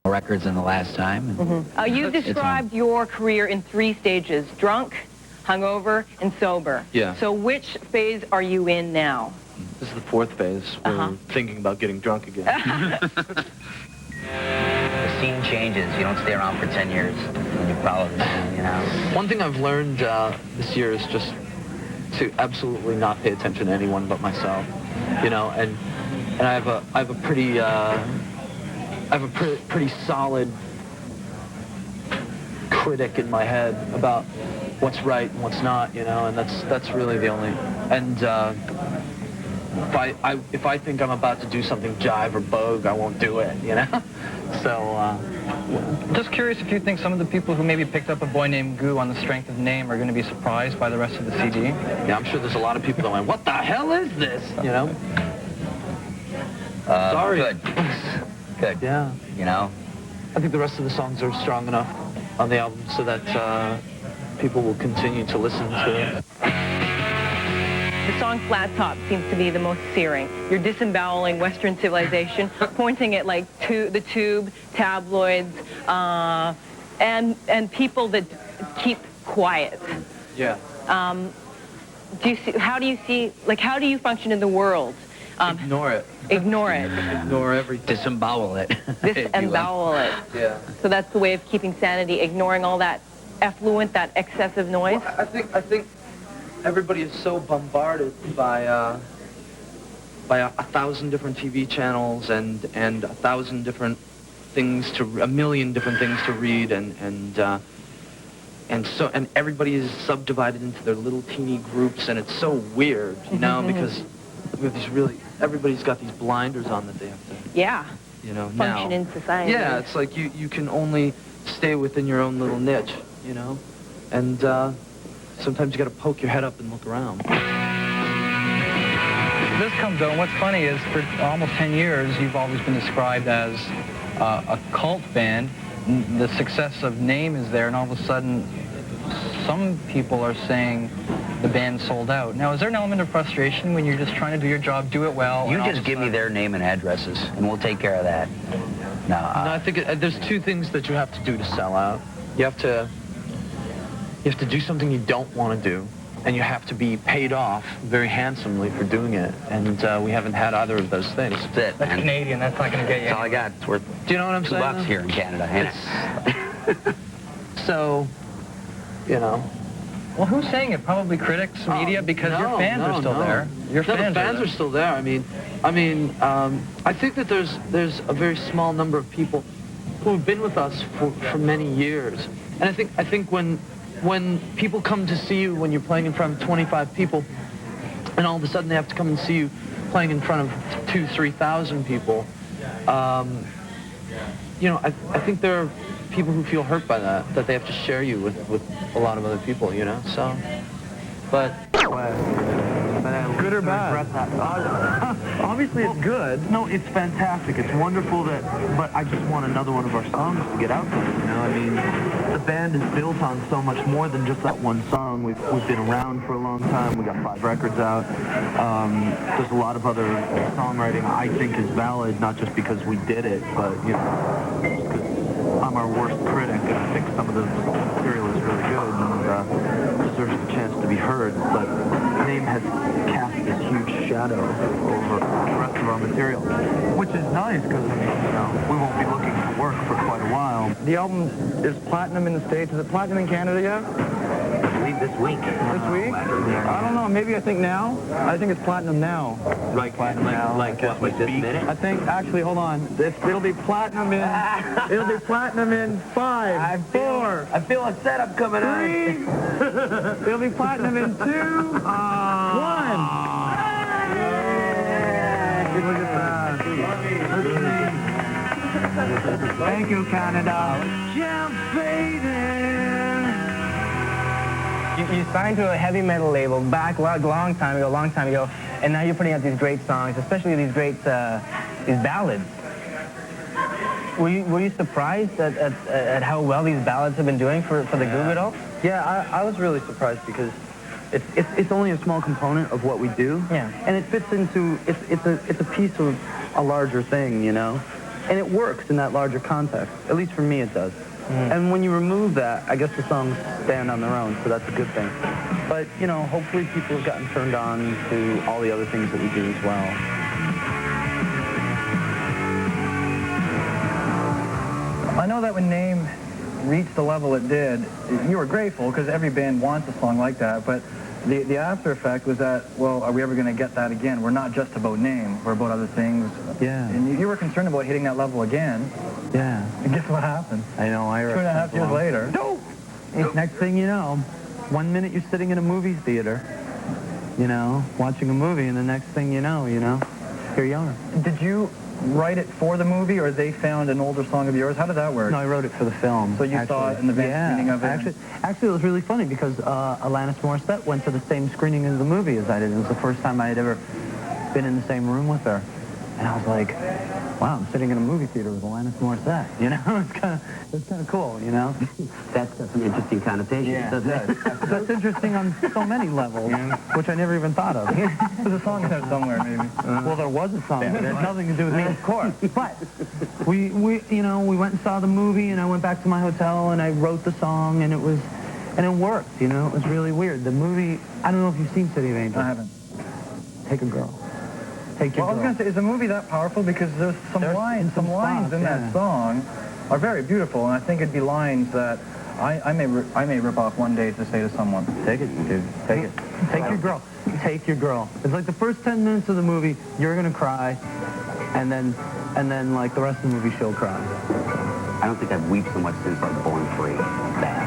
records than the last time. And You described your career in 3 stages: drunk, hungover, and sober. Yeah. So which phase are you in now? This is the 4th phase. We're thinking about getting drunk again. the scene changes. You don't stay around for 10 years. You follow the scene, you know. One thing I've learned this year is just to absolutely not pay attention to anyone but myself, you know. And I have a pretty solid critic in my head about what's right and what's not, you know. And that's really the only. And if I think I'm about to do something jive or bogue, I won't do it, you know. So. Just curious if you think some of the people who maybe picked up A Boy Named Goo on the strength of Name are going to be surprised by the rest of the CD? Yeah, I'm sure there's a lot of people that went, what the hell is this? You know? Sorry. Good. Good. Yeah. You know? I think the rest of the songs are strong enough on the album so that people will continue to listen to it. The song Flat Top seems to be the most searing. You're disemboweling Western civilization, pointing at like the Tube, tabloids, and people that keep quiet. Yeah. How do you function in the world? Ignore it. Ignore it. Ignore everything. Disembowel it. Disembowel it. Yeah. So that's the way of keeping sanity, ignoring all that effluent, that excessive noise? Well, I think everybody is so bombarded by 1,000 different TV channels and 1,000 different things a million different things to read and everybody is subdivided into their little teeny groups, and it's so weird, you know, because we have these everybody's got these blinders on that they have to, you know, function in society. Yeah, it's like you can only stay within your own little niche, you know, and sometimes you got to poke your head up and look around. This comes out, and what's funny is for almost 10 years, you've always been described as a cult band. The success of Name is there, and all of a sudden, some people are saying the band sold out. Now, is there an element of frustration when you're just trying to do your job, do it well? You just give me their name and addresses, and we'll take care of that. No, I think there's 2 things that you have to do to sell out. You have to do something you don't want to do, and you have to be paid off very handsomely for doing it. And we haven't had either of those things. That's it, That's man. Canadian. That's not going to get you. That's all I got. It's worth Do you know what I'm saying? $2 here in Canada. So, you know. Well, who's saying it? Probably critics, media, because your fans are still there. Your fans are still there. I think that there's a very small number of people who have been with us for many years, and I think when people come to see you when you're playing in front of 25 people, and all of a sudden they have to come and see you playing in front of 2,000-3,000 people, you know, I think there are people who feel hurt by that they have to share you with a lot of other people, you know. So, but good or bad? Obviously, it's good. No, it's fantastic. It's wonderful but I just want another one of our songs to get out there. You know, I mean, the band is built on so much more than just that one song. We've been around for a long time. We got 5 records out. There's a lot of other songwriting I think is valid, not just because we did it, but you know, because I'm our worst critic, and I think some of the material is really good and deserves the chance to be heard. But Name has cast this huge shadow over the rest of our material, which is nice because, you know, we won't be looking for work for quite a while. The album is platinum in the States. Is it platinum in Canada yet? This week. This week? I don't know. Maybe I think now. I think it's platinum now. Like platinum now? Like this minute? I think, actually, hold on. It'll be platinum in... It'll be platinum in 5, 4... I feel a setup coming 3... It'll be platinum in 2... 1... Thank you, Canada. You signed to a heavy metal label back a long time ago, and now you're putting out these great songs, especially these great these ballads. Were you surprised at how well these ballads have been doing for the Goo Goo Dolls? Yeah, I was really surprised because it's only a small component of what we do. Yeah. And it fits into it's a piece of a larger thing, you know. and it works in that larger context. At least for me, it does. And when you remove that, I guess the songs stand on their own, so that's a good thing. But, you know, hopefully people have gotten turned on to all the other things that we do as well. I know that when Name reached the level it did, you were grateful because every band wants a song like that, but the after effect was that, well, are we ever going to get that again? We're not just about Name, we're about other things. Yeah. And you were concerned about hitting that level again. Yeah. And guess what happened? I know. 2.5 years later. No! Next thing you know, 1 minute you're sitting in a movie theater, you know, watching a movie, and the next thing you know, here you are. Did you write it for the movie, or they found an older song of yours? How did that work? No, I wrote it for the film. So you saw it in the van screening of it? Actually, it was really funny because Alanis Morissette went to the same screening of the movie as I did. It was the first time I had ever been in the same room with her. And I was like, wow, I'm sitting in a movie theater with Alanis Morissette, you know? It's kind of cool, you know? That's got some interesting connotations, doesn't it? That's interesting on so many levels, which I never even thought of. There's a song in there somewhere, maybe. Well, there was a song. It had nothing to do with me, of course. But we went and saw the movie, and I went back to my hotel, and I wrote the song, and it worked, you know? It was really weird. The movie, I don't know if you've seen City of Angels. I haven't. Take a Girl. Take Your Well, I was Girl. going to say, is the movie that powerful? Because there's some lines in that song are very beautiful, and I think it'd be lines that I may rip off one day to say to someone. Take it, dude. Take it. Take your girl. Take your girl. It's like the first 10 minutes of the movie, you're gonna cry, and then like the rest of the movie, she'll cry. I don't think I've wept so much since like Born Free. Bad.